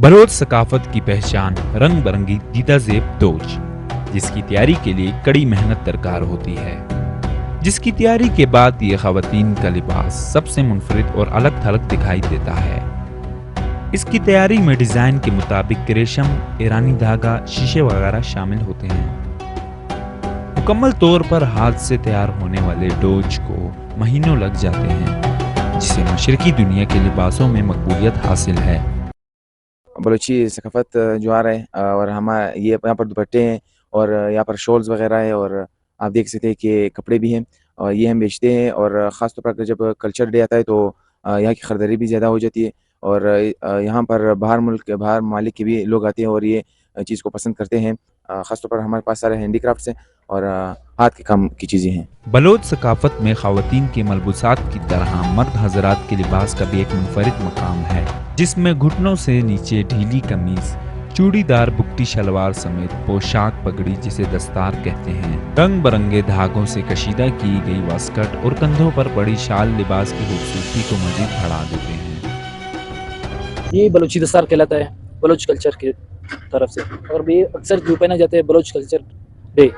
بلوچ ثقافت کی پہچان رنگ برنگی دیدہ زیب دوج، جس کی تیاری کے لیے کڑی محنت درکار ہوتی ہے، جس کی تیاری کے بعد یہ خواتین کا لباس سب سے منفرد اور الگ تھلگ دکھائی دیتا ہے۔ اس کی تیاری میں ڈیزائن کے مطابق ریشم، ایرانی دھاگا، شیشے وغیرہ شامل ہوتے ہیں۔ مکمل طور پر ہاتھ سے تیار ہونے والے ڈوج کو مہینوں لگ جاتے ہیں، جسے مشرقی دنیا کے لباسوں میں مقبولیت حاصل ہے۔ بلوچی ثقافت جو آ رہا ہے اور یہ یہاں پر دوپٹے ہیں اور یہاں پر شالز وغیرہ ہے، اور آپ دیکھ سکتے ہیں کہ کپڑے بھی ہیں اور یہ ہم بیچتے ہیں، اور خاص طور پر جب کلچر ڈے آتا ہے تو یہاں کی خریداری بھی زیادہ ہو جاتی ہے، اور یہاں پر باہر ممالک کے بھی لوگ آتے ہیں اور یہ چیز کو پسند کرتے ہیں۔ خاص طور پر ہمارے پاس سارے ہینڈی کرافٹس ہیں اور ہاتھ کے کام کی چیزیں ہیں۔ بلوچ ثقافت میں خواتین کے ملبوسات کی طرح مرد حضرات کے لباس کا بھی ایک منفرد مقام ہے، جس میں گھٹنوں سے نیچے ڈھیلی قمیض، چوڑی دار بکٹی شلوار سمیت پوشاک پگڑی جسے دستار کہتے ہیں، رنگ برنگے دھاگوں سے کشیدہ کی گئی واسکٹ اور کندھوں پر پڑی شال لباس کی خوبصورتی کو مزید بڑھا دیتے ہیں۔ یہ بلوچی دستار کہلاتا ہے بلوچ کلچر کی طرف سے، اور بھی اکثر جو پہنا جاتا ہے بلوچ کلچر ڈے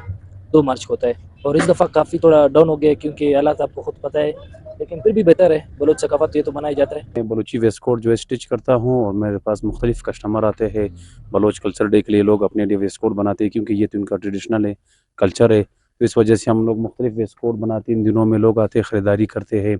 2 مارچ کو ہوتا ہے، اور اس دفعہ کافی تھوڑا ڈاؤن ہو گیا کیونکہ حالات آپ کو خود پتہ ہے، لیکن پھر بھی بہتر ہے، بلوچ ثقافت یہ تو منایا جاتا ہے۔ میں بلوچی ویسٹ کوٹ جو ہے اسٹچ کرتا ہوں، اور میرے پاس مختلف کسٹمر آتے ہیں بلوچ کلچر ڈے کے لیے، لوگ اپنے لیے ویسٹ کوٹ بناتے ہیں کیونکہ یہ تو ان کا ٹریڈیشنل ہے، کلچر ہے، تو اس وجہ سے ہم لوگ مختلف ویسٹ کوٹ بناتے ہیں۔ ان دنوں میں لوگ آتے ہیں، خریداری کرتے ہیں،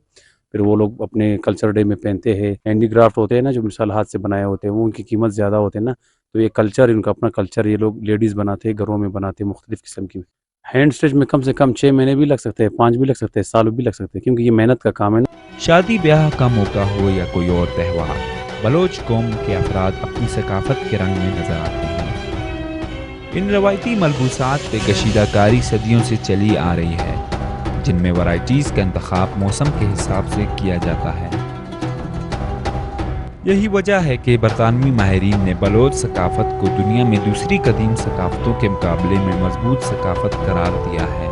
پھر وہ لوگ اپنے کلچر ڈے میں پہنتے ہیں۔ ہینڈی کرافٹ ہوتے ہیں نا، جو مثال ہاتھ سے بنائے ہوتے ہیں، وہ ان کی قیمت زیادہ ہوتے ہیں نا، تو یہ کلچر ان کا اپنا کلچر، یہ لوگ لیڈیز بناتے ہیں، گھروں میں بناتے ہیں مختلف قسم کی۔ ہینڈ اسٹچ میں کم سے کم 6 مہینے بھی لگ سکتے ہیں، 5 بھی لگ سکتے ہیں، سال بھی لگ سکتے ہیں، کیونکہ یہ محنت کا کام ہے نا۔ شادی بیاہ کا موقع ہو یا کوئی اور تہوار، بلوچ قوم کے افراد اپنی ثقافت کے رنگ میں نظر آتے ہیں۔ ان روایتی ملبوسات پہ کشیدہ کاری صدیوں سے چلی آ رہی ہے، جن میں ورائٹیز کا انتخاب موسم کے حساب سے کیا جاتا ہے۔ یہی وجہ ہے کہ برطانوی ماہرین نے بلوچ ثقافت کو دنیا میں دوسری قدیم ثقافتوں کے مقابلے میں مضبوط ثقافت قرار دیا ہے۔